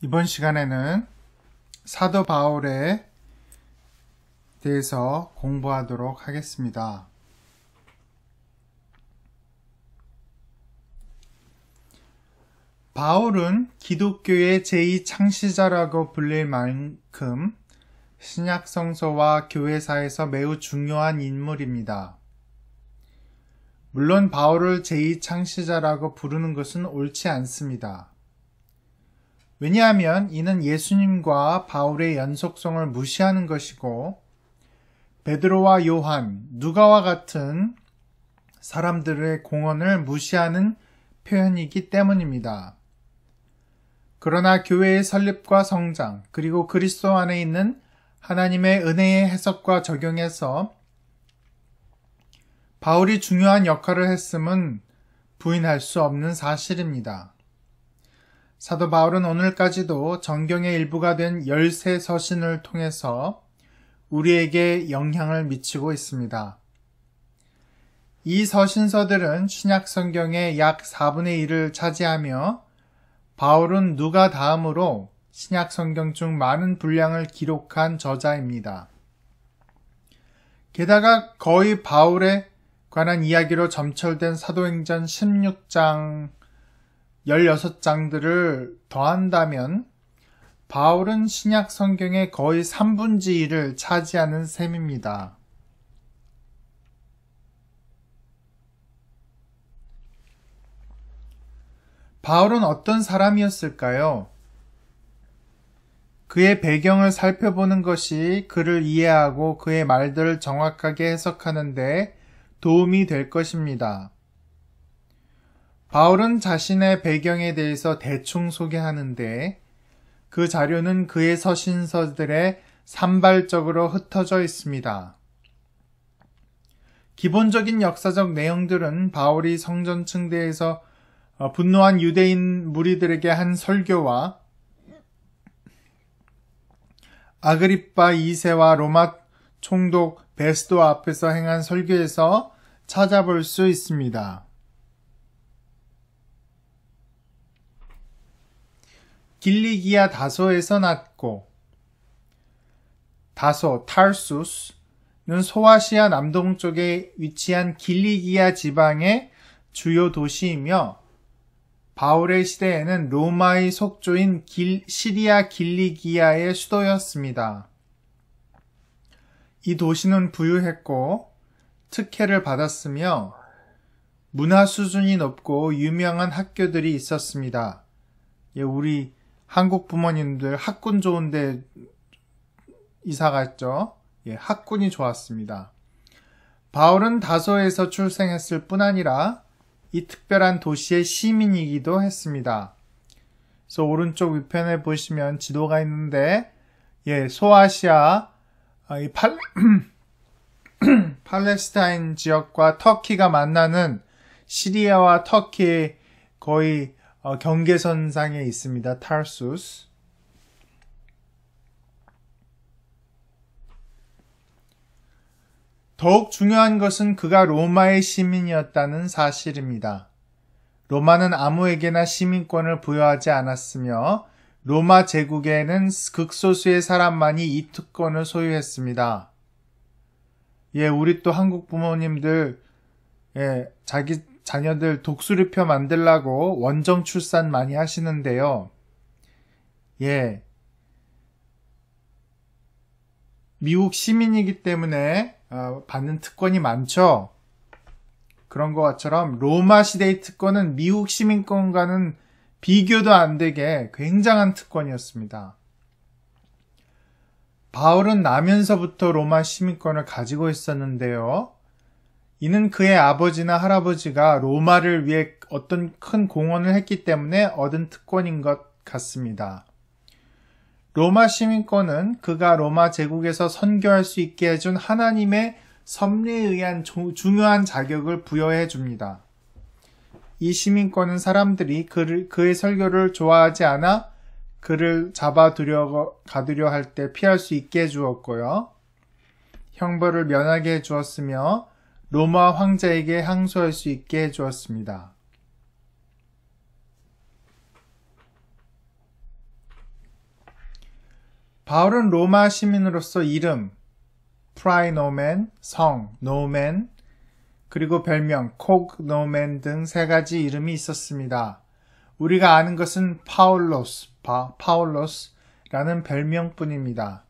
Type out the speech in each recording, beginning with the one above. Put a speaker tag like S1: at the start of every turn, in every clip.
S1: 이번 시간에는 사도 바울에 대해서 공부하도록 하겠습니다. 바울은 기독교의 제2창시자라고 불릴 만큼 신약 성서와 교회사에서 매우 중요한 인물입니다. 물론 바울을 제2창시자라고 부르는 것은 옳지 않습니다. 왜냐하면 이는 예수님과 바울의 연속성을 무시하는 것이고 베드로와 요한, 누가와 같은 사람들의 공헌을 무시하는 표현이기 때문입니다. 그러나 교회의 설립과 성장, 그리고 그리스도 안에 있는 하나님의 은혜의 해석과 적용에서 바울이 중요한 역할을 했음은 부인할 수 없는 사실입니다. 사도 바울은 오늘까지도 정경의 일부가 된 13서신을 통해서 우리에게 영향을 미치고 있습니다. 이 서신서들은 신약 성경의 약 4분의 1을 차지하며 바울은 누가 다음으로 신약 성경 중 많은 분량을 기록한 저자입니다. 게다가 거의 바울에 관한 이야기로 점철된 사도행전 16장 16장들을 더한다면 바울은 신약 성경의 거의 3분의 1을 차지하는 셈입니다. 바울은 어떤 사람이었을까요? 그의 배경을 살펴보는 것이 그를 이해하고 그의 말들을 정확하게 해석하는 데 도움이 될 것입니다. 바울은 자신의 배경에 대해서 대충 소개하는데 그 자료는 그의 서신서들에 산발적으로 흩어져 있습니다. 기본적인 역사적 내용들은 바울이 성전 층대에서 분노한 유대인 무리들에게 한 설교와 아그리빠 2세와 로마 총독 베스도 앞에서 행한 설교에서 찾아볼 수 있습니다. 길리기아 다소에서 났고, 다소, 타르수스는 소아시아 남동쪽에 위치한 길리기아 지방의 주요 도시이며 바울의 시대에는 로마의 속초인 시리아 길리기아의 수도였습니다. 이 도시는 부유했고 특혜를 받았으며 문화 수준이 높고 유명한 학교들이 있었습니다. 우리 한국 부모님들 학군 좋은데 이사 갔죠? 학군이 좋았습니다. 바울은 다소에서 출생했을 뿐 아니라 이 특별한 도시의 시민이기도 했습니다. 그래서 오른쪽 위편에 보시면 지도가 있는데, 소아시아, 팔레스타인 지역과 터키가 만나는 시리아와 터키의 거의 경계선상에 있습니다. 타르수스. 더욱 중요한 것은 그가 로마의 시민이었다는 사실입니다. 로마는 아무에게나 시민권을 부여하지 않았으며 로마 제국에는 극소수의 사람만이 이 특권을 소유했습니다. 우리 또 한국 부모님들 자기 자녀들 독수리표 만들라고 원정 출산 많이 하시는데요. 미국 시민이기 때문에 받는 특권이 많죠. 그런 것처럼 로마 시대의 특권은 미국 시민권과는 비교도 안 되게 굉장한 특권이었습니다. 바울은 나면서부터 로마 시민권을 가지고 있었는데요. 이는 그의 아버지나 할아버지가 로마를 위해 어떤 큰 공헌을 했기 때문에 얻은 특권인 것 같습니다. 로마 시민권은 그가 로마 제국에서 선교할 수 있게 해준 하나님의 섭리에 의한 중요한 자격을 부여해 줍니다. 이 시민권은 사람들이 그의 설교를 좋아하지 않아 그를 가두려 할 때 피할 수 있게 해주었고요. 형벌을 면하게 해주었으며 로마 황제에게 항소할 수 있게 해주었습니다. 바울은 로마 시민으로서 이름, 프라이노멘, 성, 노멘, 그리고 별명, 콕노멘 등 세 가지 이름이 있었습니다. 우리가 아는 것은 파울로스라는 별명뿐입니다.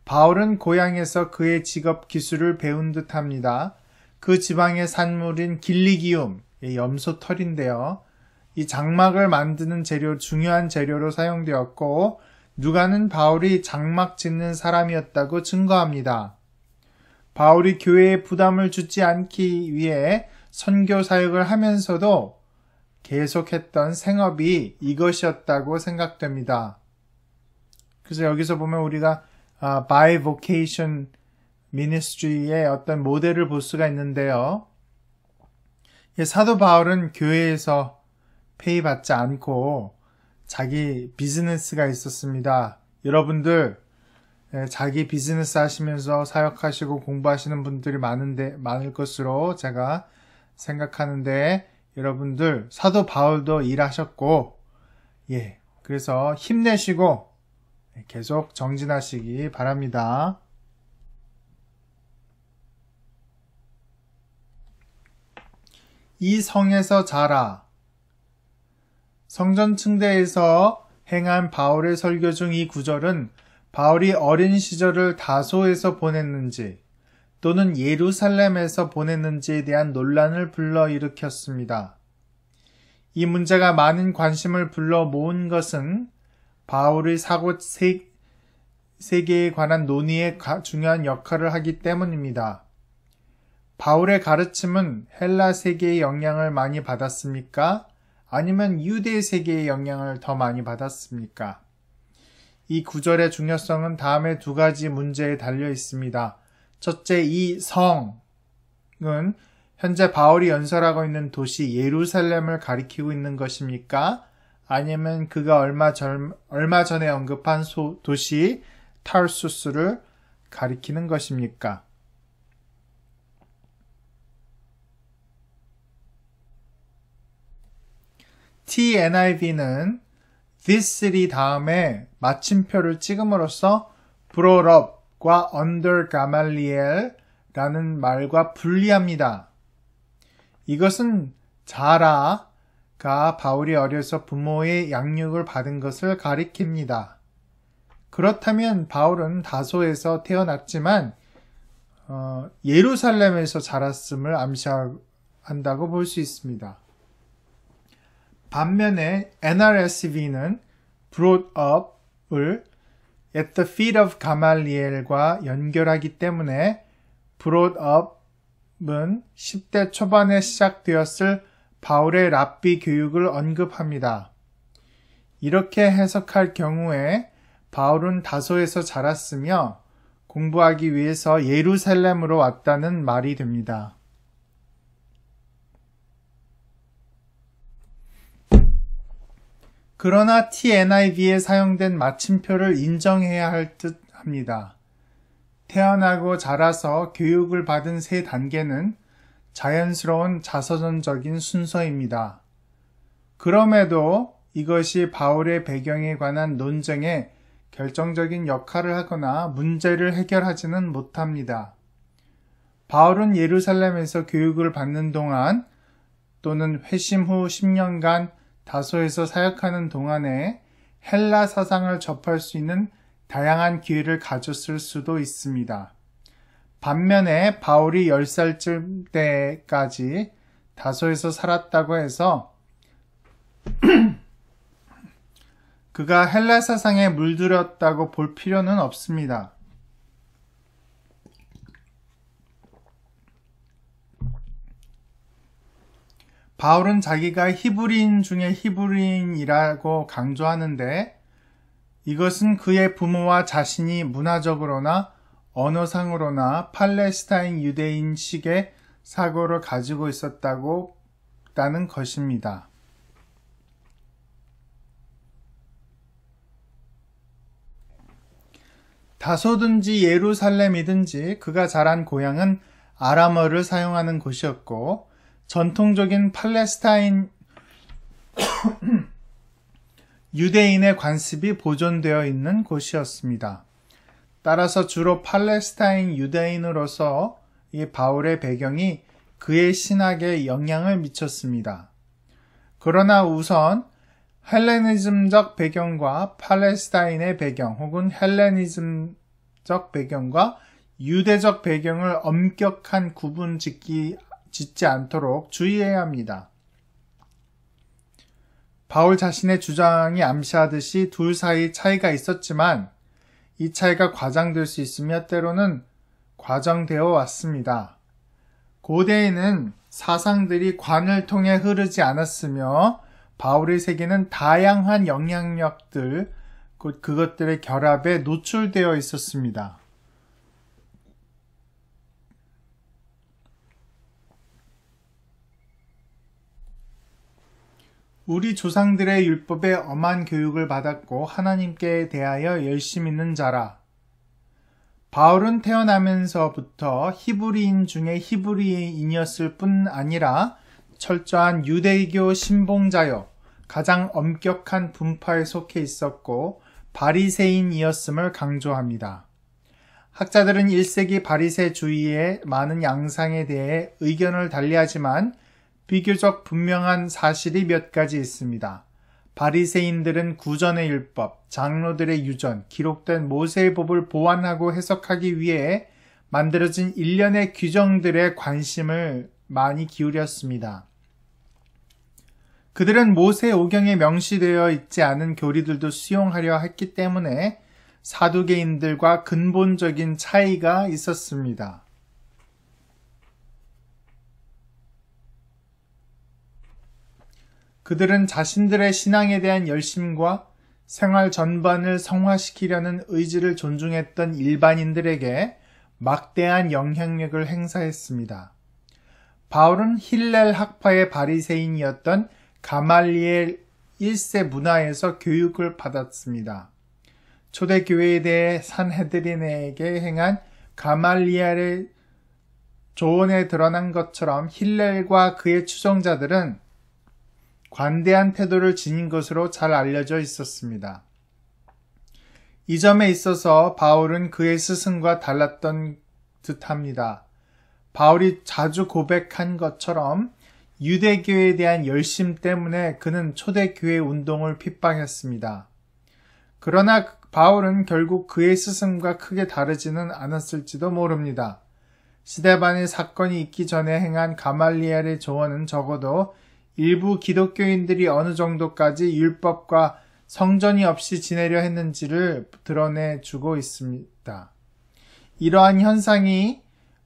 S1: 바울은 고향에서 그의 직업 기술을 배운 듯합니다. 그 지방의 산물인 길리기움, 염소털인데요. 이 장막을 만드는 중요한 재료로 사용되었고 누가는 바울이 장막 짓는 사람이었다고 증거합니다. 바울이 교회에 부담을 주지 않기 위해 선교 사역을 하면서도 계속했던 생업이 이것이었다고 생각됩니다. 그래서 여기서 보면 우리가 bivocation ministry의 어떤 모델을 볼 수가 있는데요. 사도 바울은 교회에서 페이 받지 않고 자기 비즈니스가 있었습니다. 여러분들 자기 비즈니스 하시면서 사역하시고 공부하시는 분들이 많을 것으로 제가 생각하는데 여러분들 사도 바울도 일하셨고 그래서 힘내시고 계속 정진하시기 바랍니다. 이 성에서 자라. 성전 층대에서 행한 바울의 설교 중 이 구절은 바울이 어린 시절을 다소에서 보냈는지 또는 예루살렘에서 보냈는지에 대한 논란을 불러일으켰습니다. 이 문제가 많은 관심을 불러 모은 것은 바울의 사고 세계에 관한 논의에 중요한 역할을 하기 때문입니다. 바울의 가르침은 헬라 세계의 영향을 많이 받았습니까? 아니면 유대 세계의 영향을 더 많이 받았습니까? 이 구절의 중요성은 다음의 두 가지 문제에 달려 있습니다. 첫째, 이 성은 현재 바울이 연설하고 있는 도시 예루살렘을 가리키고 있는 것입니까? 아니면 그가 얼마 전에 언급한 도시 타르수스를 가리키는 것입니까? TNIV는 this city 다음에 마침표를 찍음으로써 brought up과 under Gamaliel라는 말과 분리합니다. 이것은 자라가 바울이 어려서 부모의 양육을 받은 것을 가리킵니다. 그렇다면 바울은 다소에서 태어났지만 예루살렘에서 자랐음을 암시한다고 볼 수 있습니다. 반면에 NRSV는 brought up을 at the feet of Gamaliel과 연결하기 때문에 brought up은 10대 초반에 시작되었을 바울의 랍비 교육을 언급합니다. 이렇게 해석할 경우에 바울은 다소에서 자랐으며 공부하기 위해서 예루살렘으로 왔다는 말이 됩니다. 그러나 TNIV에 사용된 마침표를 인정해야 할 듯 합니다. 태어나고 자라서 교육을 받은 세 단계는 자연스러운 자서전적인 순서입니다. 그럼에도 이것이 바울의 배경에 관한 논쟁에 결정적인 역할을 하거나 문제를 해결하지는 못합니다. 바울은 예루살렘에서 교육을 받는 동안 또는 회심 후 10년간 다소에서 사역하는 동안에 헬라 사상을 접할 수 있는 다양한 기회를 가졌을 수도 있습니다. 반면에 바울이 10살쯤 때까지 다소에서 살았다고 해서 그가 헬라 사상에 물들었다고 볼 필요는 없습니다. 바울은 자기가 히브리인 중에 히브리인이라고 강조하는데 이것은 그의 부모와 자신이 문화적으로나 언어상으로나 팔레스타인 유대인식의 사고를 가지고 있었다는 것입니다. 다소든지 예루살렘이든지 그가 자란 고향은 아람어를 사용하는 곳이었고 전통적인 팔레스타인 유대인의 관습이 보존되어 있는 곳이었습니다. 따라서 주로 팔레스타인 유대인으로서 이 바울의 배경이 그의 신학에 영향을 미쳤습니다. 그러나 우선 헬레니즘적 배경과 팔레스타인의 배경 혹은 헬레니즘적 배경과 유대적 배경을 엄격한 구분 짓지 않도록 주의해야 합니다. 바울 자신의 주장이 암시하듯이 둘 사이 차이가 있었지만 이 차이가 과장될 수 있으며 때로는 과정되어 왔습니다. 고대에는 사상들이 관을 통해 흐르지 않았으며 바울의 세계는 다양한 영향력들, 그것들의 결합에 노출되어 있었습니다. 우리 조상들의 율법에 엄한 교육을 받았고 하나님께 대하여 열심 있는 자라. 바울은 태어나면서부터 히브리인 중에 히브리인이었을 뿐 아니라 철저한 유대교 신봉자여 가장 엄격한 분파에 속해 있었고 바리새인이었음을 강조합니다. 학자들은 1세기 바리새주의의 많은 양상에 대해 의견을 달리하지만 비교적 분명한 사실이 몇 가지 있습니다. 바리새인들은 구전의 율법, 장로들의 유전, 기록된 모세의 법을 보완하고 해석하기 위해 만들어진 일련의 규정들에 관심을 많이 기울였습니다. 그들은 모세 오경에 명시되어 있지 않은 교리들도 수용하려 했기 때문에 사두개인들과 근본적인 차이가 있었습니다. 그들은 자신들의 신앙에 대한 열심과 생활 전반을 성화시키려는 의지를 존중했던 일반인들에게 막대한 영향력을 행사했습니다. 바울은 힐렐 학파의 바리새인이었던 가말리엘 1세 문화에서 교육을 받았습니다. 초대교회에 대해 산헤드린에게 행한 가말리엘의 조언에 드러난 것처럼 힐렐과 그의 추종자들은 관대한 태도를 지닌 것으로 잘 알려져 있었습니다. 이 점에 있어서 바울은 그의 스승과 달랐던 듯합니다. 바울이 자주 고백한 것처럼 유대교에 대한 열심 때문에 그는 초대교회 운동을 핍박했습니다. 그러나 바울은 결국 그의 스승과 크게 다르지는 않았을지도 모릅니다. 스데반의 사건이 있기 전에 행한 가말리엘의 조언은 적어도 일부 기독교인들이 어느 정도까지 율법과 성전이 없이 지내려 했는지를 드러내주고 있습니다. 이러한 현상이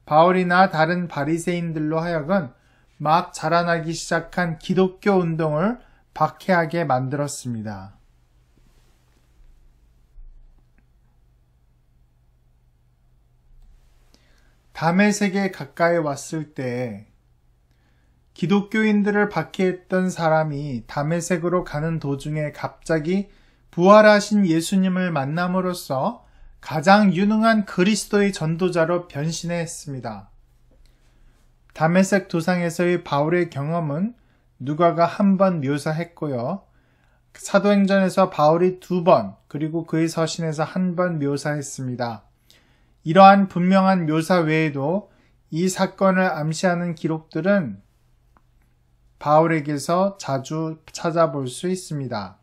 S1: 바울이나 다른 바리새인들로 하여금 막 자라나기 시작한 기독교 운동을 박해하게 만들었습니다. 다메섹에 가까이 왔을 때 기독교인들을 박해했던 사람이 다메섹으로 가는 도중에 갑자기 부활하신 예수님을 만남으로써 가장 유능한 그리스도의 전도자로 변신했습니다. 다메섹 도상에서의 바울의 경험은 누가가 한 번 묘사했고요. 사도행전에서 바울이 2번 그리고 그의 서신에서 한 번 묘사했습니다. 이러한 분명한 묘사 외에도 이 사건을 암시하는 기록들은 바울에게서 자주 찾아볼 수 있습니다.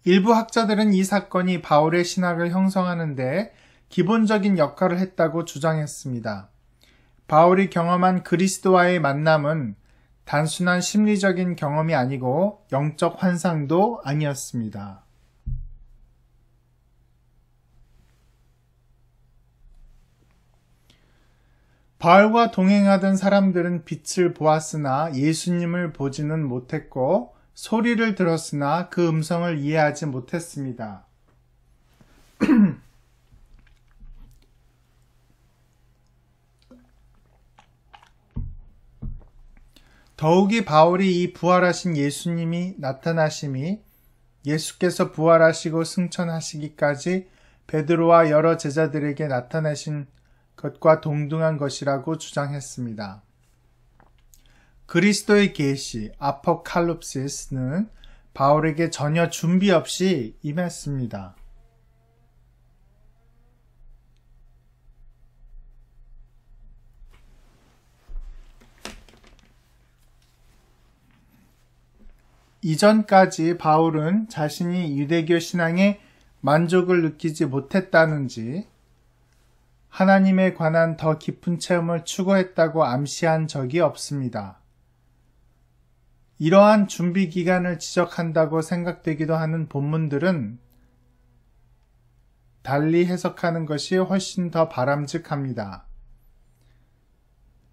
S1: 일부 학자들은 이 사건이 바울의 신학을 형성하는 데 기본적인 역할을 했다고 주장했습니다. 바울이 경험한 그리스도와의 만남은 단순한 심리적인 경험이 아니고 영적 환상도 아니었습니다. 바울과 동행하던 사람들은 빛을 보았으나 예수님을 보지는 못했고 소리를 들었으나 그 음성을 이해하지 못했습니다. 더욱이 바울이 이 부활하신 예수님이 나타나심이 예수께서 부활하시고 승천하시기까지 베드로와 여러 제자들에게 나타나신 것과 동등한 것이라고 주장했습니다. 그리스도의 계시, 아포칼립시스는 바울에게 전혀 준비 없이 임했습니다. 이전까지 바울은 자신이 유대교 신앙에 만족을 느끼지 못했다는지 하나님에 관한 더 깊은 체험을 추구했다고 암시한 적이 없습니다. 이러한 준비 기간을 지적한다고 생각되기도 하는 본문들은 달리 해석하는 것이 훨씬 더 바람직합니다.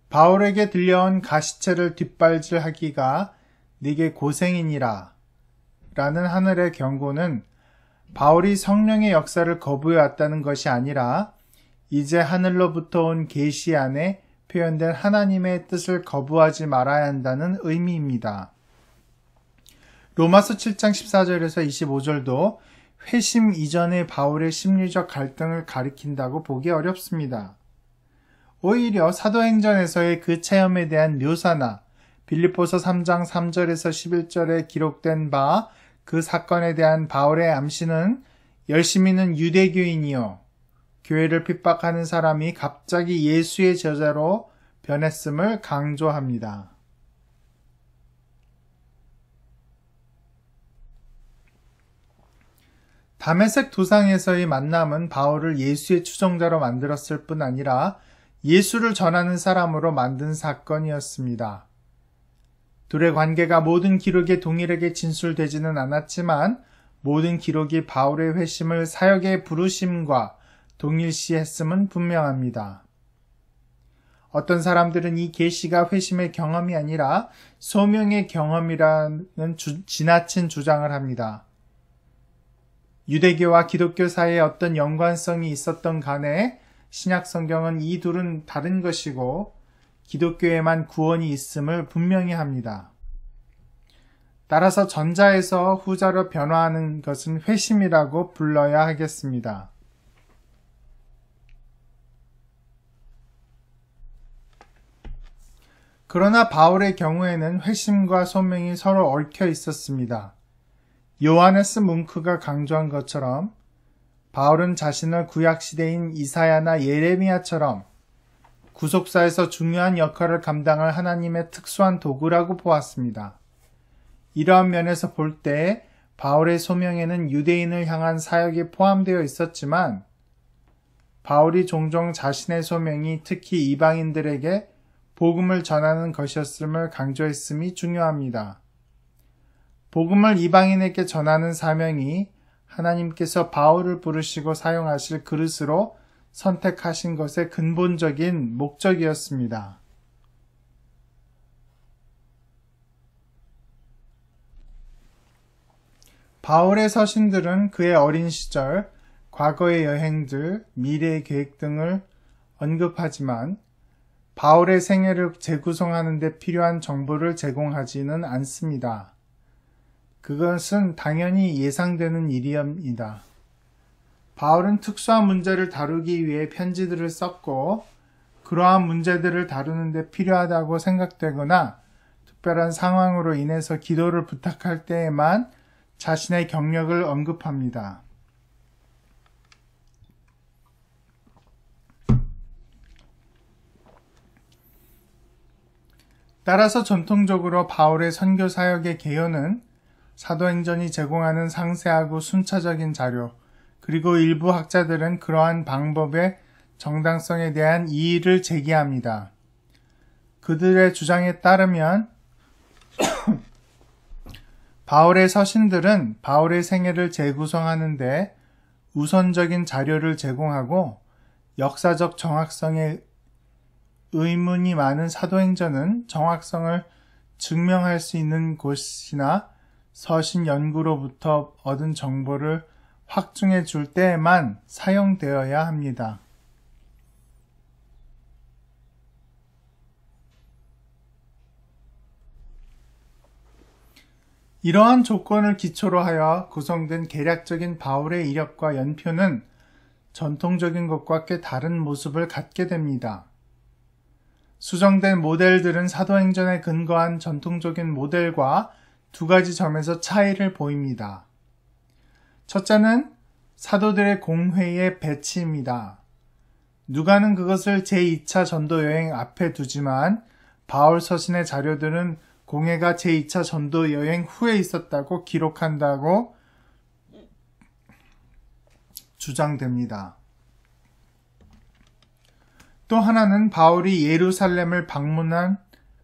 S1: 바울에게 들려온 가시체를 뒷발질하기가 네게 고생이니라 라는 하늘의 경고는 바울이 성령의 역사를 거부해왔다는 것이 아니라 이제 하늘로부터 온 계시 안에 표현된 하나님의 뜻을 거부하지 말아야 한다는 의미입니다. 로마서 7장 14절에서 25절도 회심 이전의 바울의 심리적 갈등을 가리킨다고 보기 어렵습니다. 오히려 사도행전에서의 그 체험에 대한 묘사나 빌립보서 3장 3절에서 11절에 기록된 바 그 사건에 대한 바울의 암시는 열심히는 유대교인이요 교회를 핍박하는 사람이 갑자기 예수의 제자로 변했음을 강조합니다. 다메섹 도상에서의 만남은 바울을 예수의 추종자로 만들었을 뿐 아니라 예수를 전하는 사람으로 만든 사건이었습니다. 둘의 관계가 모든 기록에 동일하게 진술되지는 않았지만 모든 기록이 바울의 회심을 사역의 부르심과 동일시했음은 분명합니다. 어떤 사람들은 이 계시가 회심의 경험이 아니라 소명의 경험이라는 지나친 주장을 합니다. 유대교와 기독교 사이에 어떤 연관성이 있었던 간에 신약 성경은 이 둘은 다른 것이고 기독교에만 구원이 있음을 분명히 합니다. 따라서 전자에서 후자로 변화하는 것은 회심이라고 불러야 하겠습니다. 그러나 바울의 경우에는 회심과 소명이 서로 얽혀 있었습니다. 요하네스 뭉크가 강조한 것처럼 바울은 자신을 구약시대인 이사야나 예레미야처럼 구속사에서 중요한 역할을 감당할 하나님의 특수한 도구라고 보았습니다. 이러한 면에서 볼 때 바울의 소명에는 유대인을 향한 사역이 포함되어 있었지만 바울이 종종 자신의 소명이 특히 이방인들에게 복음을 전하는 것이었음을 강조했음이 중요합니다. 복음을 이방인에게 전하는 사명이 하나님께서 바울을 부르시고 사용하실 그릇으로 선택하신 것의 근본적인 목적이었습니다. 바울의 서신들은 그의 어린 시절, 과거의 여행들, 미래의 계획 등을 언급하지만 바울의 생애를 재구성하는 데 필요한 정보를 제공하지는 않습니다. 그것은 당연히 예상되는 일입니다. 바울은 특수한 문제를 다루기 위해 편지들을 썼고 그러한 문제들을 다루는 데 필요하다고 생각되거나 특별한 상황으로 인해서 기도를 부탁할 때에만 자신의 경력을 언급합니다. 따라서 전통적으로 바울의 선교 사역의 개요는 사도행전이 제공하는 상세하고 순차적인 자료, 그리고 일부 학자들은 그러한 방법의 정당성에 대한 이의를 제기합니다. 그들의 주장에 따르면 바울의 서신들은 바울의 생애를 재구성하는 데 우선적인 자료를 제공하고 역사적 정확성에 의문이 많은 사도행전은 정확성을 증명할 수 있는 곳이나 서신 연구로부터 얻은 정보를 확증해 줄 때에만 사용되어야 합니다. 이러한 조건을 기초로 하여 구성된 개략적인 바울의 이력과 연표는 전통적인 것과 꽤 다른 모습을 갖게 됩니다. 수정된 모델들은 사도행전에 근거한 전통적인 모델과 두 가지 점에서 차이를 보입니다. 첫째는 사도들의 공회의 배치입니다. 누가는 그것을 제2차 전도 여행 앞에 두지만 바울 서신의 자료들은 공회가 제2차 전도 여행 후에 있었다고 기록한다고 주장됩니다. 또 하나는 바울이 예루살렘을 방문한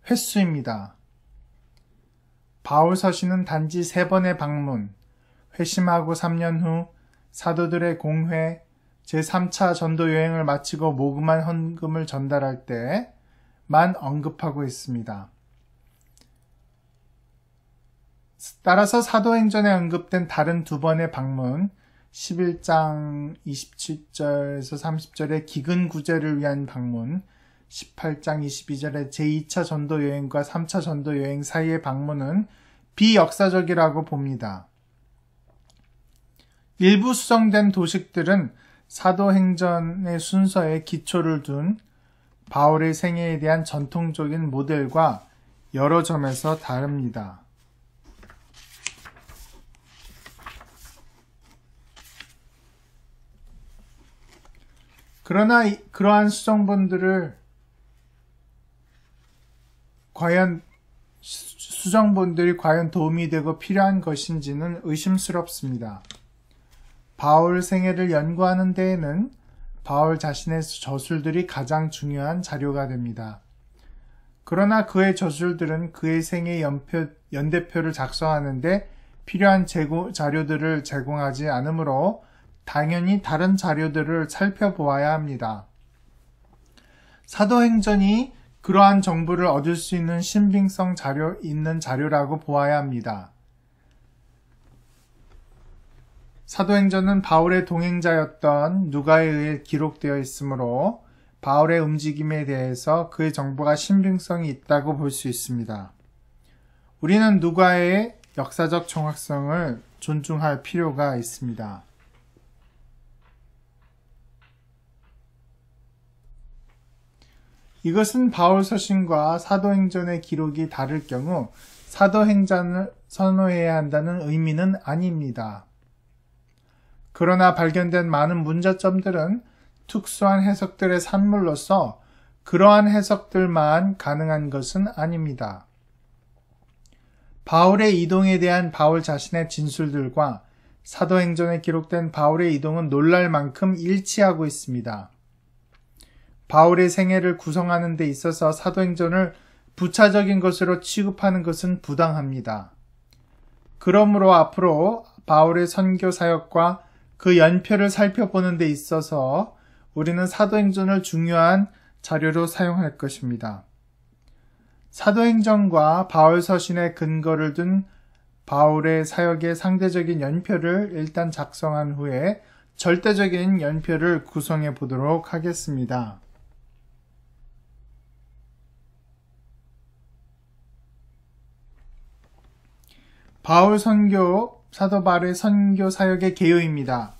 S1: 횟수입니다. 바울 서신은 단지 3번의 방문, 회심하고 3년 후 사도들의 공회, 제3차 전도 여행을 마치고 모금한 헌금을 전달할 때만 언급하고 있습니다. 따라서 사도행전에 언급된 다른 2번의 방문, 11장 27절에서 30절의 기근 구제를 위한 방문, 18장 22절의 제2차 전도 여행과 3차 전도 여행 사이의 방문은 비역사적이라고 봅니다. 일부 수정된 도식들은 사도행전의 순서에 기초를 둔 바울의 생애에 대한 전통적인 모델과 여러 점에서 다릅니다. 그러나 그러한 수정본들이 과연 도움이 되고 필요한 것인지는 의심스럽습니다. 바울 생애를 연구하는 데에는 바울 자신의 저술들이 가장 중요한 자료가 됩니다. 그러나 그의 저술들은 그의 생애 연대표를 작성하는데 필요한 자료들을 제공하지 않으므로 당연히 다른 자료들을 살펴보아야 합니다. 사도행전이 그러한 정보를 얻을 수 있는 신빙성 있는 자료라고 보아야 합니다. 사도행전은 바울의 동행자였던 누가에 의해 기록되어 있으므로 바울의 움직임에 대해서 그의 정보가 신빙성이 있다고 볼 수 있습니다. 우리는 누가의 역사적 정확성을 존중할 필요가 있습니다. 이것은 바울 서신과 사도행전의 기록이 다를 경우 사도행전을 선호해야 한다는 의미는 아닙니다. 그러나 발견된 많은 문제점들은 특수한 해석들의 산물로서 그러한 해석들만 가능한 것은 아닙니다. 바울의 이동에 대한 바울 자신의 진술들과 사도행전에 기록된 바울의 이동은 놀랄 만큼 일치하고 있습니다. 바울의 생애를 구성하는 데 있어서 사도행전을 부차적인 것으로 취급하는 것은 부당합니다. 그러므로 앞으로 바울의 선교 사역과 그 연표를 살펴보는 데 있어서 우리는 사도행전을 중요한 자료로 사용할 것입니다. 사도행전과 바울 서신의 근거를 둔 바울의 사역의 상대적인 연표를 일단 작성한 후에 절대적인 연표를 구성해 보도록 하겠습니다. 사도 바울의 선교 사역의 개요입니다.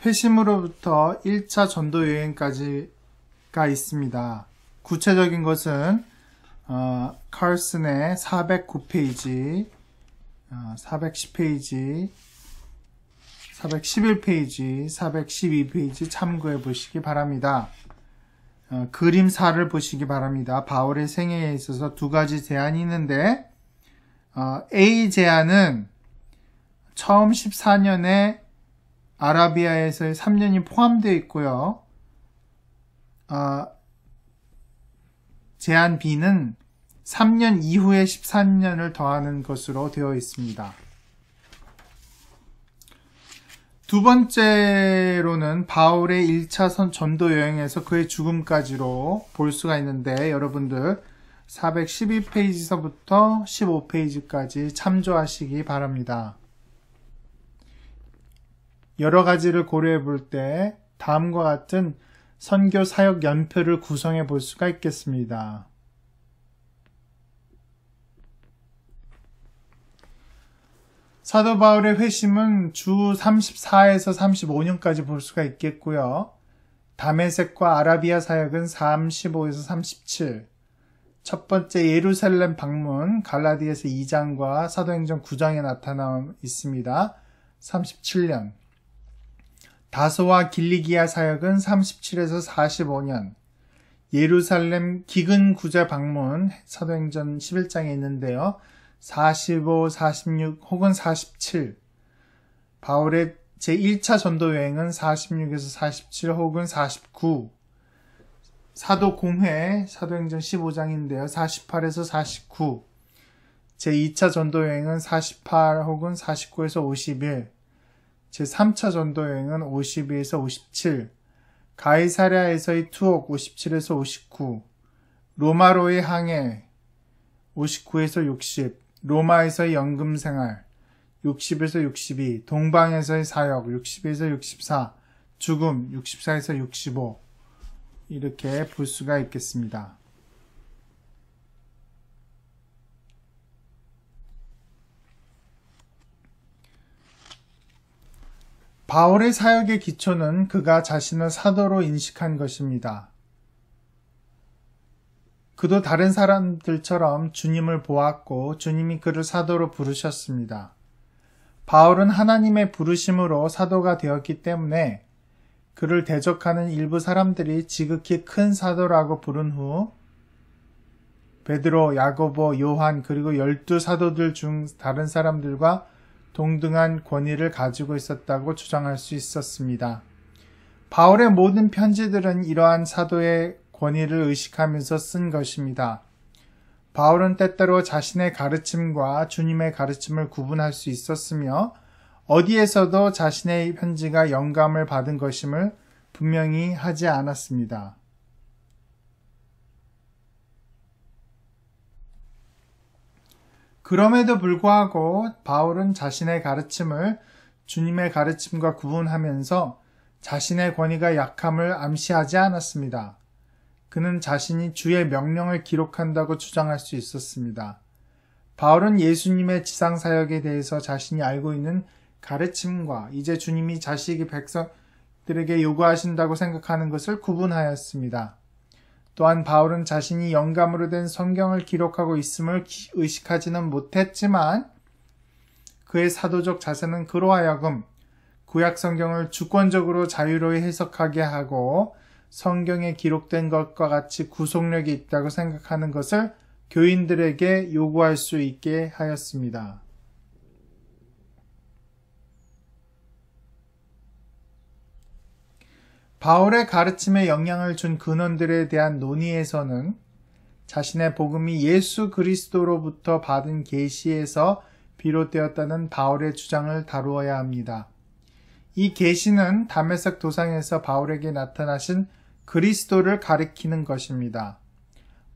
S1: 회심으로부터 1차 전도 여행까지가 있습니다. 구체적인 것은 칼슨의 409페이지, 410페이지, 411페이지, 412페이지 참고해 보시기 바랍니다. 그림 4를 보시기 바랍니다. 바울의 생애에 있어서 두 가지 제안이 있는데 A 제안은 처음 14년에 아라비아에서의 3년이 포함되어 있고요. 제안 B는 3년 이후에 13년을 더하는 것으로 되어 있습니다. 두 번째로는 바울의 1차 전도 여행에서 그의 죽음까지로 볼 수가 있는데 여러분들 412페이지서부터 15페이지까지 참조하시기 바랍니다. 여러 가지를 고려해 볼 때 다음과 같은 선교 사역 연표를 구성해 볼 수가 있겠습니다. 사도 바울의 회심은 주 34에서 35년까지 볼 수가 있겠고요. 다메섹과 아라비아 사역은 35에서 37, 첫 번째 예루살렘 방문 갈라디아서 2장과 사도행전 9장에 나타나 있습니다. 37년. 다소와 길리기아 사역은 37에서 45년. 예루살렘 기근 구제 방문 사도행전 11장에 있는데요. 45, 46 혹은 47. 바울의 제1차 전도 여행은 46에서 47 혹은 49. 사도공회 사도행전 15장인데요. 48에서 49. 제2차 전도 여행은 48 혹은 49에서 51. 제3차 전도 여행은 52에서 57. 가이사랴에서의 투옥 57에서 59. 로마로의 항해 59에서 60. 로마에서의 연금생활 60에서 62. 동방에서의 사역 60에서 64. 죽음 64에서 65. 이렇게 볼 수가 있겠습니다. 바울의 사역의 기초는 그가 자신을 사도로 인식한 것입니다. 그도 다른 사람들처럼 주님을 보았고 주님이 그를 사도로 부르셨습니다. 바울은 하나님의 부르심으로 사도가 되었기 때문에 그를 대적하는 일부 사람들이 지극히 큰 사도라고 부른 후 베드로, 야고보, 요한 그리고 12사도들 중 다른 사람들과 동등한 권위를 가지고 있었다고 주장할 수 있었습니다. 바울의 모든 편지들은 이러한 사도의 권위를 의식하면서 쓴 것입니다. 바울은 때때로 자신의 가르침과 주님의 가르침을 구분할 수 있었으며 어디에서도 자신의 편지가 영감을 받은 것임을 분명히 하지 않았습니다. 그럼에도 불구하고 바울은 자신의 가르침을 주님의 가르침과 구분하면서 자신의 권위가 약함을 암시하지 않았습니다. 그는 자신이 주의 명령을 기록한다고 주장할 수 있었습니다. 바울은 예수님의 지상사역에 대해서 자신이 알고 있는 가르침과 이제 주님이 자식이 백성들에게 요구하신다고 생각하는 것을 구분하였습니다. 또한 바울은 자신이 영감으로 된 성경을 기록하고 있음을 의식하지는 못했지만 그의 사도적 자세는 그로 하여금 구약 성경을 주권적으로 자유로이 해석하게 하고 성경에 기록된 것과 같이 구속력이 있다고 생각하는 것을 교인들에게 요구할 수 있게 하였습니다. 바울의 가르침에 영향을 준 근원들에 대한 논의에서는 자신의 복음이 예수 그리스도로부터 받은 계시에서 비롯되었다는 바울의 주장을 다루어야 합니다. 이 계시는 다메섹 도상에서 바울에게 나타나신 그리스도를 가리키는 것입니다.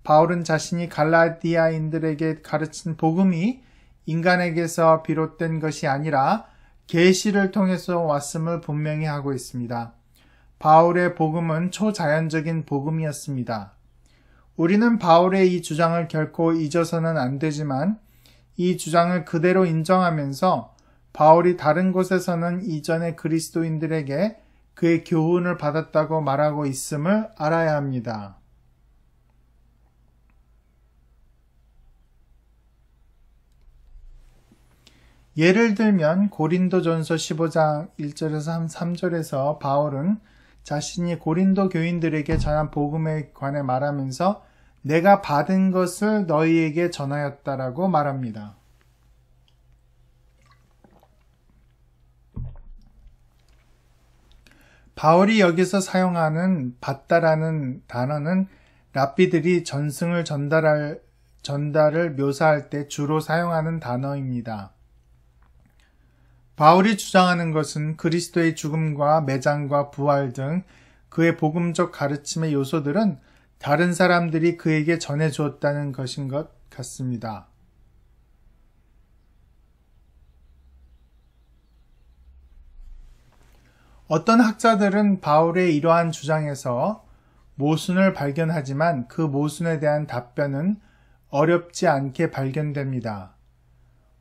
S1: 바울은 자신이 갈라디아인들에게 가르친 복음이 인간에게서 비롯된 것이 아니라 계시를 통해서 왔음을 분명히 하고 있습니다. 바울의 복음은 초자연적인 복음이었습니다. 우리는 바울의 이 주장을 결코 잊어서는 안 되지만 이 주장을 그대로 인정하면서 바울이 다른 곳에서는 이전의 그리스도인들에게 그의 교훈을 받았다고 말하고 있음을 알아야 합니다. 예를 들면 고린도전서 15장 1절에서 3절에서 바울은 자신이 고린도 교인들에게 전한 복음에 관해 말하면서 내가 받은 것을 너희에게 전하였다라고 말합니다. 바울이 여기서 사용하는 받다라는 단어는 랍비들이 전승을 전달을 묘사할 때 주로 사용하는 단어입니다. 바울이 주장하는 것은 그리스도의 죽음과 매장과 부활 등 그의 복음적 가르침의 요소들은 다른 사람들이 그에게 전해주었다는 것인 것 같습니다. 어떤 학자들은 바울의 이러한 주장에서 모순을 발견하지만 그 모순에 대한 답변은 어렵지 않게 발견됩니다.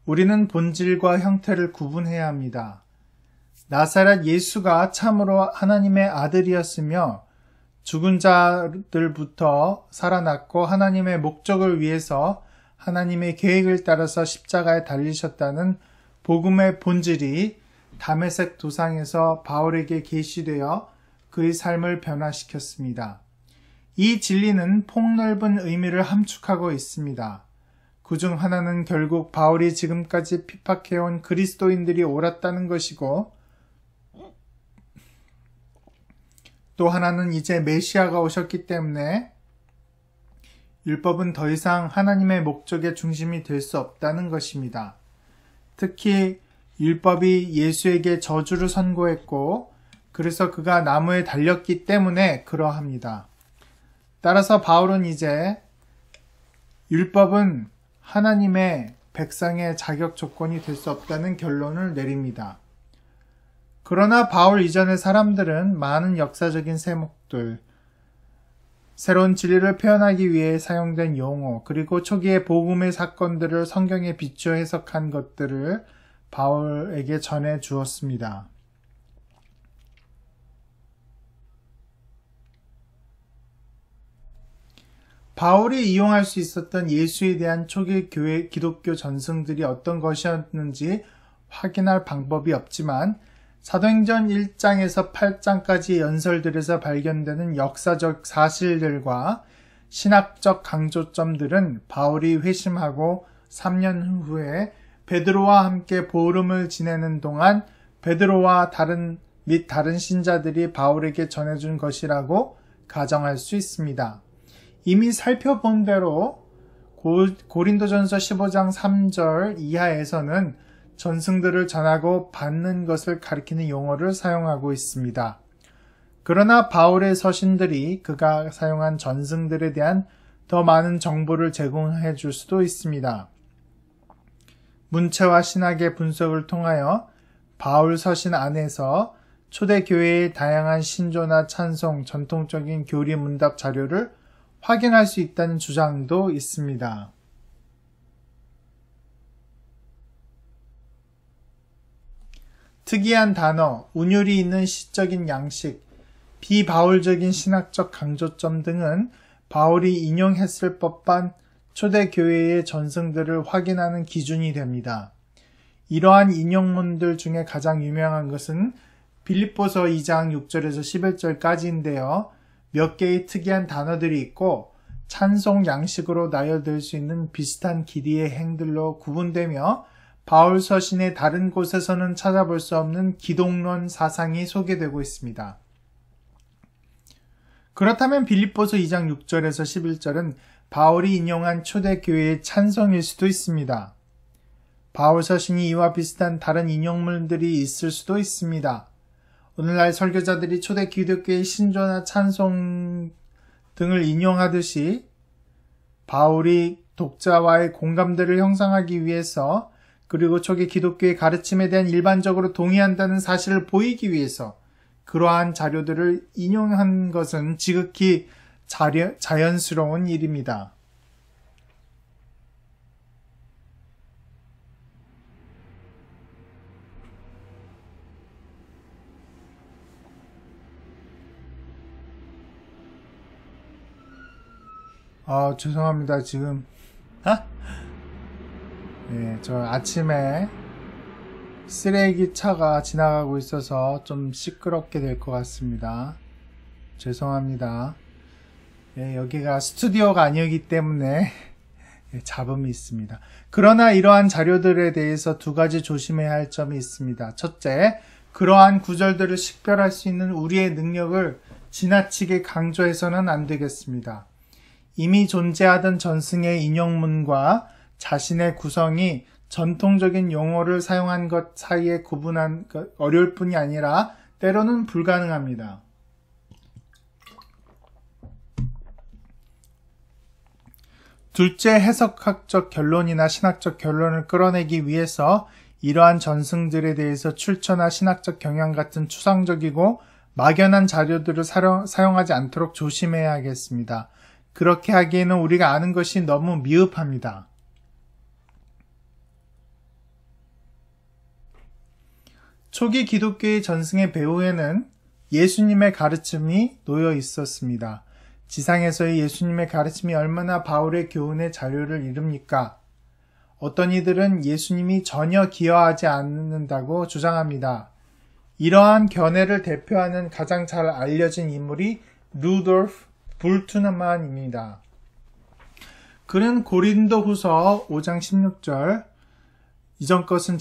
S1: 우리는 본질과 형태를 구분해야 합니다. 나사렛 예수가 참으로 하나님의 아들이었으며 죽은 자들부터 살아났고 하나님의 목적을 위해서 하나님의 계획을 따라서 십자가에 달리셨다는 복음의 본질이 다메섹 도상에서 바울에게 계시되어 그의 삶을 변화시켰습니다. 이 진리는 폭넓은 의미를 함축하고 있습니다. 그중 하나는 결국 바울이 지금까지 핍박해온 그리스도인들이 옳았다는 것이고, 또 하나는 이제 메시아가 오셨기 때문에 율법은 더 이상 하나님의 목적의 중심이 될 수 없다는 것입니다. 특히 율법이 예수에게 저주를 선고했고, 그래서 그가 나무에 달렸기 때문에 그러합니다. 따라서 바울은 이제 율법은 하나님의 백성의 자격 조건이 될 수 없다는 결론을 내립니다. 그러나 바울 이전의 사람들은 많은 역사적인 세목들, 새로운 진리를 표현하기 위해 사용된 용어, 그리고 초기의 복음의 사건들을 성경에 비추어 해석한 것들을 바울에게 전해 주었습니다. 바울이 이용할 수 있었던 예수에 대한 초기 교회 기독교 전승들이 어떤 것이었는지 확인할 방법이 없지만 사도행전 1장에서 8장까지 연설들에서 발견되는 역사적 사실들과 신학적 강조점들은 바울이 회심하고 3년 후에 베드로와 함께 보름을 지내는 동안 베드로와 다른 신자들이 바울에게 전해준 것이라고 가정할 수 있습니다. 이미 살펴본 대로 고린도전서 15장 3절 이하에서는 전승들을 전하고 받는 것을 가리키는 용어를 사용하고 있습니다. 그러나 바울의 서신들이 그가 사용한 전승들에 대한 더 많은 정보를 제공해 줄 수도 있습니다. 문체와 신학의 분석을 통하여 바울 서신 안에서 초대교회의 다양한 신조나 찬송, 전통적인 교리 문답 자료를 확인할 수 있다는 주장도 있습니다. 특이한 단어, 운율이 있는 시적인 양식, 비바울적인 신학적 강조점 등은 바울이 인용했을 법한 초대교회의 전승들을 확인하는 기준이 됩니다. 이러한 인용문들 중에 가장 유명한 것은 빌립보서 2장 6절에서 11절까지인데요. 몇 개의 특이한 단어들이 있고 찬송 양식으로 나열될 수 있는 비슷한 길이의 행들로 구분되며 바울 서신의 다른 곳에서는 찾아볼 수 없는 기독론 사상이 소개되고 있습니다. 그렇다면 빌립보서 2장 6절에서 11절은 바울이 인용한 초대교회의 찬송일 수도 있습니다. 바울 서신이 이와 비슷한 다른 인용물들이 있을 수도 있습니다. 오늘날 설교자들이 초대 기독교의 신조나 찬송 등을 인용하듯이 바울이 독자와의 공감대를 형성하기 위해서 그리고 초기 기독교의 가르침에 대한 일반적으로 동의한다는 사실을 보이기 위해서 그러한 자료들을 인용한 것은 지극히 자연스러운 일입니다. 죄송합니다. 지금 네, 저 아침에 쓰레기 차가 지나가고 있어서 좀 시끄럽게 될 것 같습니다. 죄송합니다. 네, 여기가 스튜디오가 아니기 때문에 잡음이 있습니다. 그러나 이러한 자료들에 대해서 두 가지 조심해야 할 점이 있습니다. 첫째, 그러한 구절들을 식별할 수 있는 우리의 능력을 지나치게 강조해서는 안 되겠습니다. 이미 존재하던 전승의 인용문과 자신의 구성이 전통적인 용어를 사용한 것 사이에 구분한 것 어려울 뿐이 아니라 때로는 불가능합니다. 둘째, 해석학적 결론이나 신학적 결론을 끌어내기 위해서 이러한 전승들에 대해서 출처나 신학적 경향 같은 추상적이고 막연한 자료들을 사용하지 않도록 조심해야 하겠습니다. 그렇게 하기에는 우리가 아는 것이 너무 미흡합니다. 초기 기독교의 전승의 배후에는 예수님의 가르침이 놓여 있었습니다. 지상에서의 예수님의 가르침이 얼마나 바울의 교훈의 자유를 이룹니까? 어떤 이들은 예수님이 전혀 기여하지 않는다고 주장합니다. 이러한 견해를 대표하는 가장 잘 알려진 인물이 루돌프 불트만입니다. 그는 고린도 후서 5장 16절 이전 것은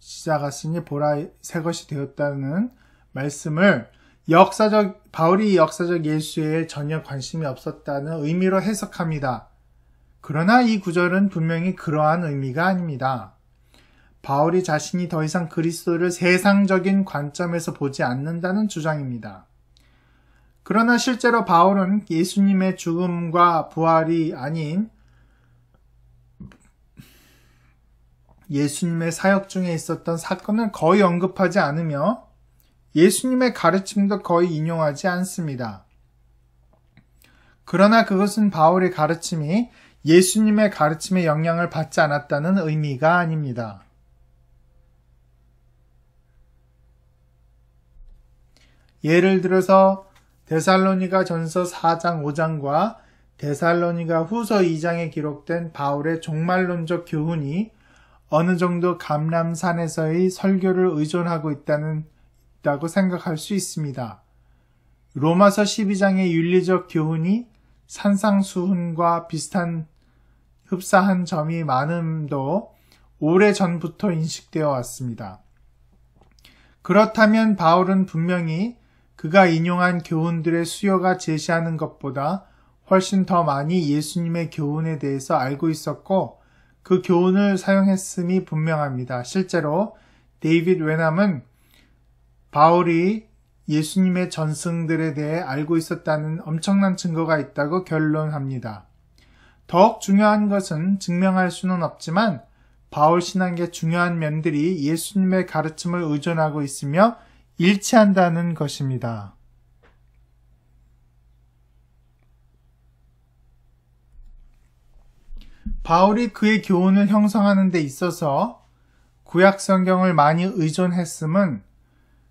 S1: 지나갔으니 보라 새 것이 되었다는 말씀을 바울이 역사적 예수에 전혀 관심이 없었다는 의미로 해석합니다. 그러나 이 구절은 분명히 그러한 의미가 아닙니다. 바울이 자신이 더 이상 그리스도를 세상적인 관점에서 보지 않는다는 주장입니다. 그러나 실제로 바울은 예수님의 죽음과 부활이 아닌 예수님의 사역 중에 있었던 사건을 거의 언급하지 않으며 예수님의 가르침도 거의 인용하지 않습니다. 그러나 그것은 바울의 가르침이 예수님의 가르침의 영향을 받지 않았다는 의미가 아닙니다. 예를 들어서 데살로니가 전서 4장 5장과 데살로니가 후서 2장에 기록된 바울의 종말론적 교훈이 어느 정도 감람산에서의 설교를 의존하고 있다고 생각할 수 있습니다. 로마서 12장의 윤리적 교훈이 산상수훈과 흡사한 점이 많음도 오래전부터 인식되어 왔습니다. 그렇다면 바울은 분명히 그가 인용한 교훈들의 수요가 제시하는 것보다 훨씬 더 많이 예수님의 교훈에 대해서 알고 있었고 그 교훈을 사용했음이 분명합니다. 실제로 데이빗 웨남은 바울이 예수님의 전승들에 대해 알고 있었다는 엄청난 증거가 있다고 결론합니다. 더욱 중요한 것은 증명할 수는 없지만 바울 신앙의 중요한 면들이 예수님의 가르침을 의존하고 있으며 일치한다는 것입니다. 바울이 그의 교훈을 형성하는 데 있어서 구약 성경을 많이 의존했음은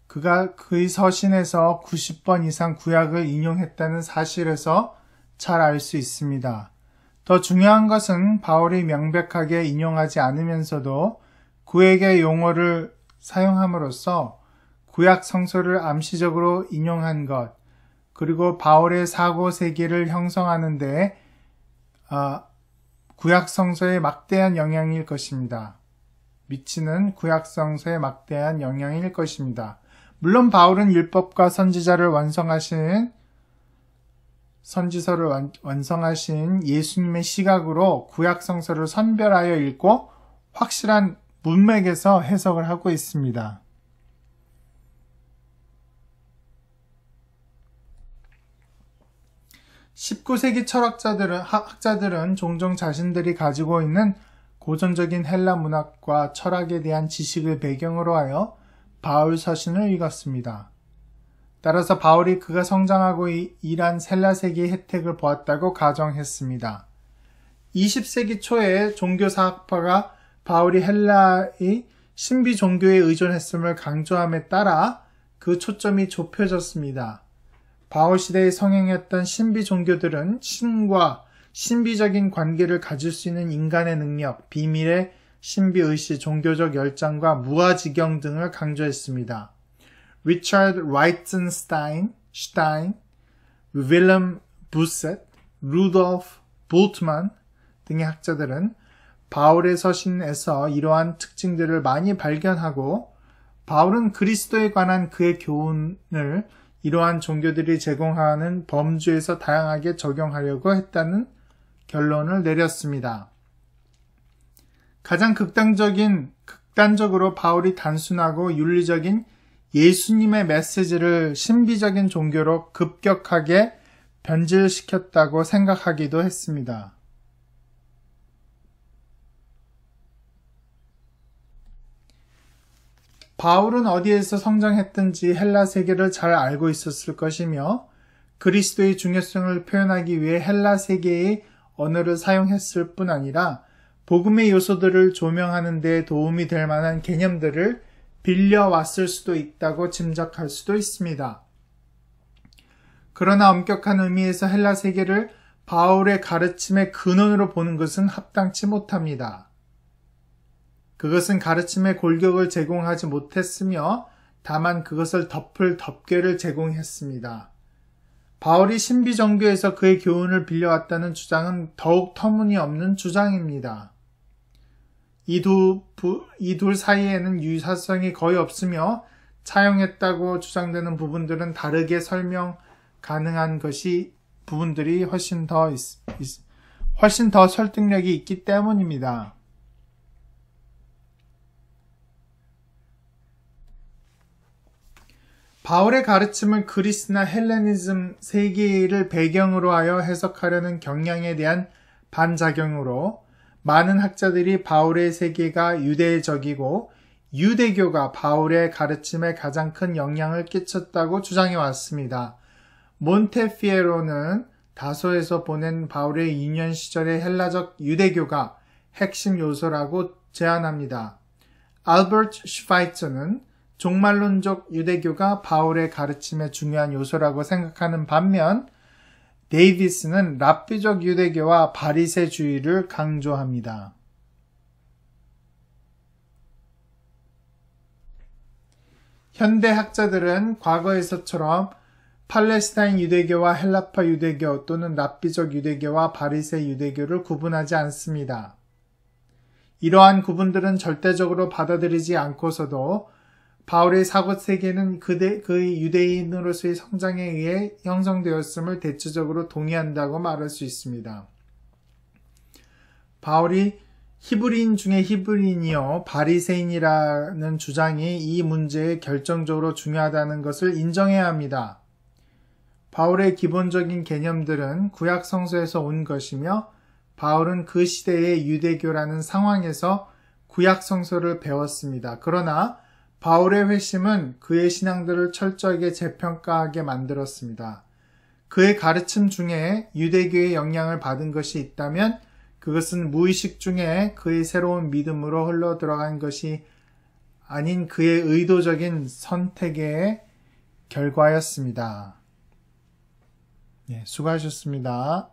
S1: 그가 그의 서신에서 90번 이상 구약을 인용했다는 사실에서 잘 알 수 있습니다. 더 중요한 것은 바울이 명백하게 인용하지 않으면서도 구약의 용어를 사용함으로써 구약 성서를 암시적으로 인용한 것, 그리고 바울의 사고 세계를 형성하는 데 구약 성서의 막대한 영향일 것입니다. 미치는 구약 성서의 막대한 영향일 것입니다. 물론 바울은 율법과 선지서를 완성하신 예수님의 시각으로 구약 성서를 선별하여 읽고 확실한 문맥에서 해석을 하고 있습니다. (19세기) 학자들은 종종 자신들이 가지고 있는 고전적인 헬라 문학과 철학에 대한 지식을 배경으로 하여 바울 서신을 읽었습니다. 따라서 바울이 그가 성장하고 일한 헬라세계의 혜택을 보았다고 가정했습니다. 20세기 초에 종교사학파가 바울이 헬라의 신비 종교에 의존했음을 강조함에 따라 그 초점이 좁혀졌습니다. 바울 시대에 성행했던 신비 종교들은 신과 신비적인 관계를 가질 수 있는 인간의 능력, 비밀의 신비의식, 종교적 열정과 무아지경 등을 강조했습니다. 리처드 라이튼슈타인, 윌럼 부셋, 루돌프 볼트만 등의 학자들은 바울의 서신에서 이러한 특징들을 많이 발견하고 바울은 그리스도에 관한 그의 교훈을 이러한 종교들이 제공하는 범주에서 다양하게 적용하려고 했다는 결론을 내렸습니다. 가장 극단적으로 바울이 단순하고 윤리적인 예수님의 메시지를 신비적인 종교로 급격하게 변질시켰다고 생각하기도 했습니다. 바울은 어디에서 성장했든지 헬라 세계를 잘 알고 있었을 것이며 그리스도의 중요성을 표현하기 위해 헬라 세계의 언어를 사용했을 뿐 아니라 복음의 요소들을 조명하는 데 도움이 될 만한 개념들을 빌려왔을 수도 있다고 짐작할 수도 있습니다. 그러나 엄격한 의미에서 헬라 세계를 바울의 가르침의 근원으로 보는 것은 합당치 못합니다. 그것은 가르침의 골격을 제공하지 못했으며 다만 그것을 덮을 덮개를 제공했습니다. 바울이 신비정교에서 그의 교훈을 빌려왔다는 주장은 더욱 터무니없는 주장입니다. 이 둘 사이에는 유사성이 거의 없으며 차용했다고 주장되는 부분들은 다르게 설명 가능한 부분들이 훨씬 더 설득력이 있기 때문입니다. 바울의 가르침을 그리스나 헬레니즘 세계를 배경으로 하여 해석하려는 경향에 대한 반작용으로 많은 학자들이 바울의 세계가 유대적이고 유대교가 바울의 가르침에 가장 큰 영향을 끼쳤다고 주장해 왔습니다. 몬테피에로는 다소에서 보낸 바울의 유년 시절의 헬라적 유대교가 핵심 요소라고 제안합니다. 알버트 슈파이처는 종말론적 유대교가 바울의 가르침의 중요한 요소라고 생각하는 반면 데이비스는 랍비적 유대교와 바리새주의를 강조합니다. 현대 학자들은 과거에서처럼 팔레스타인 유대교와 헬라파 유대교 또는 랍비적 유대교와 바리새 유대교를 구분하지 않습니다. 이러한 구분들은 절대적으로 받아들이지 않고서도 바울의 사고세계는 그의 유대인으로서의 성장에 의해 형성되었음을 대체적으로 동의한다고 말할 수 있습니다. 바울이 히브리인 중에 히브리인이요 바리새인이라는 주장이 이 문제에 결정적으로 중요하다는 것을 인정해야 합니다. 바울의 기본적인 개념들은 구약 성서에서 온 것이며 바울은 그 시대의 유대교라는 상황에서 구약 성서를 배웠습니다. 그러나 바울의 회심은 그의 신앙들을 철저하게 재평가하게 만들었습니다. 그의 가르침 중에 유대교의 영향을 받은 것이 있다면 그것은 무의식 중에 그의 새로운 믿음으로 흘러 들어간 것이 아닌 그의 의도적인 선택의 결과였습니다. 수고하셨습니다.